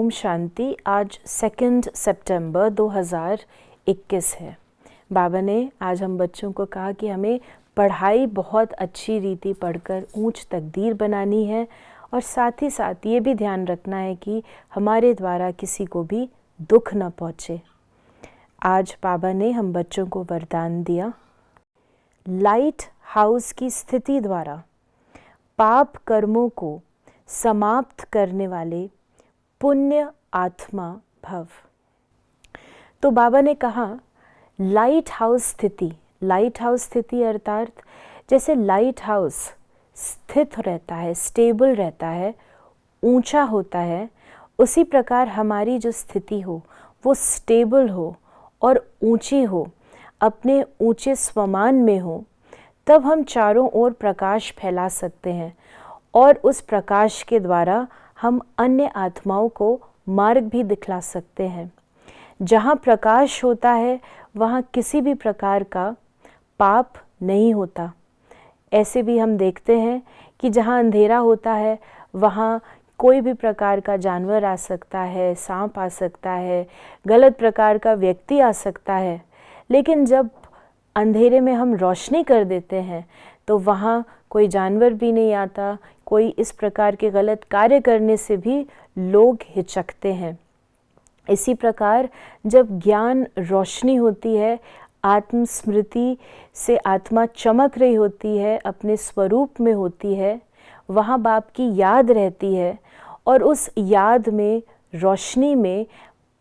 ओम शांति। आज 2 सितंबर 2021 है। बाबा ने आज हम बच्चों को कहा कि हमें पढ़ाई बहुत अच्छी रीति पढ़कर ऊंच तकदीर बनानी है और साथ ही साथ ये भी ध्यान रखना है कि हमारे द्वारा किसी को भी दुख न पहुँचे। आज बाबा ने हम बच्चों को वरदान दिया, लाइट हाउस की स्थिति द्वारा पाप कर्मों को समाप्त करने वाले पुण्य आत्मा भव। तो बाबा ने कहा लाइट हाउस स्थिति अर्थात जैसे लाइट हाउस स्थित रहता है, स्टेबल रहता है, ऊंचा होता है, उसी प्रकार हमारी जो स्थिति हो वो स्टेबल हो और ऊंची हो, अपने ऊंचे स्वमान में हो, तब हम चारों ओर प्रकाश फैला सकते हैं और उस प्रकाश के द्वारा हम अन्य आत्माओं को मार्ग भी दिखला सकते हैं। जहाँ प्रकाश होता है वहाँ किसी भी प्रकार का पाप नहीं होता। ऐसे भी हम देखते हैं कि जहाँ अंधेरा होता है वहाँ कोई भी प्रकार का जानवर आ सकता है, सांप आ सकता है, गलत प्रकार का व्यक्ति आ सकता है। लेकिन जब अंधेरे में हम रोशनी कर देते हैं तो वहाँ कोई जानवर भी नहीं आता, कोई इस प्रकार के गलत कार्य करने से भी लोग हिचकते हैं। इसी प्रकार जब ज्ञान रोशनी होती है, आत्मस्मृति से आत्मा चमक रही होती है, अपने स्वरूप में होती है, वहाँ बाप की याद रहती है और उस याद में, रोशनी में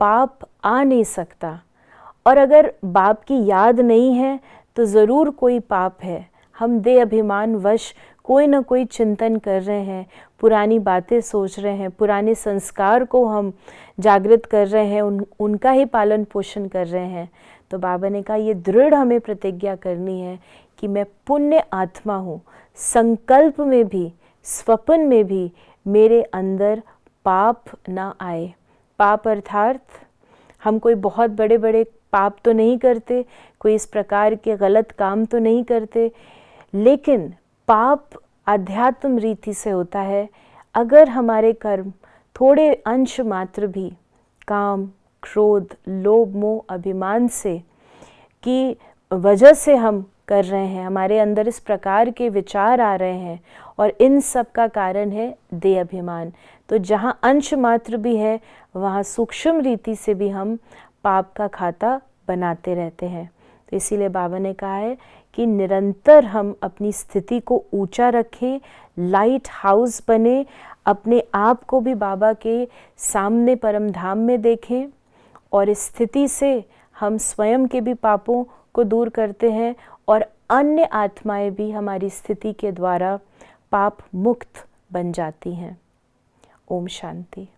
पाप आ नहीं सकता। और अगर बाप की याद नहीं है तो ज़रूर कोई पाप है। हम देह अभिमान वश कोई ना कोई चिंतन कर रहे हैं, पुरानी बातें सोच रहे हैं, पुराने संस्कार को हम जागृत कर रहे हैं, उनका ही पालन पोषण कर रहे हैं। तो बाबा ने कहा ये दृढ़ हमें प्रतिज्ञा करनी है कि मैं पुण्य आत्मा हूँ। संकल्प में भी, स्वप्न में भी मेरे अंदर पाप ना आए। पाप अर्थात हम कोई बहुत बड़े बड़े पाप तो नहीं करते, कोई इस प्रकार के गलत काम तो नहीं करते, लेकिन पाप अध्यात्म रीति से होता है। अगर हमारे कर्म थोड़े अंश मात्र भी काम, क्रोध, लोभ, मोह, अभिमान से की वजह से हम कर रहे हैं, हमारे अंदर इस प्रकार के विचार आ रहे हैं और इन सब का कारण है देह अभिमान। तो जहाँ अंश मात्र भी है वहाँ सूक्ष्म रीति से भी हम पाप का खाता बनाते रहते हैं। तो इसीलिए बाबा ने कहा है कि निरंतर हम अपनी स्थिति को ऊंचा रखें, लाइट हाउस बने, अपने आप को भी बाबा के सामने परम धाम में देखें और इस स्थिति से हम स्वयं के भी पापों को दूर करते हैं और अन्य आत्माएं भी हमारी स्थिति के द्वारा पाप मुक्त बन जाती हैं। ओम शांति।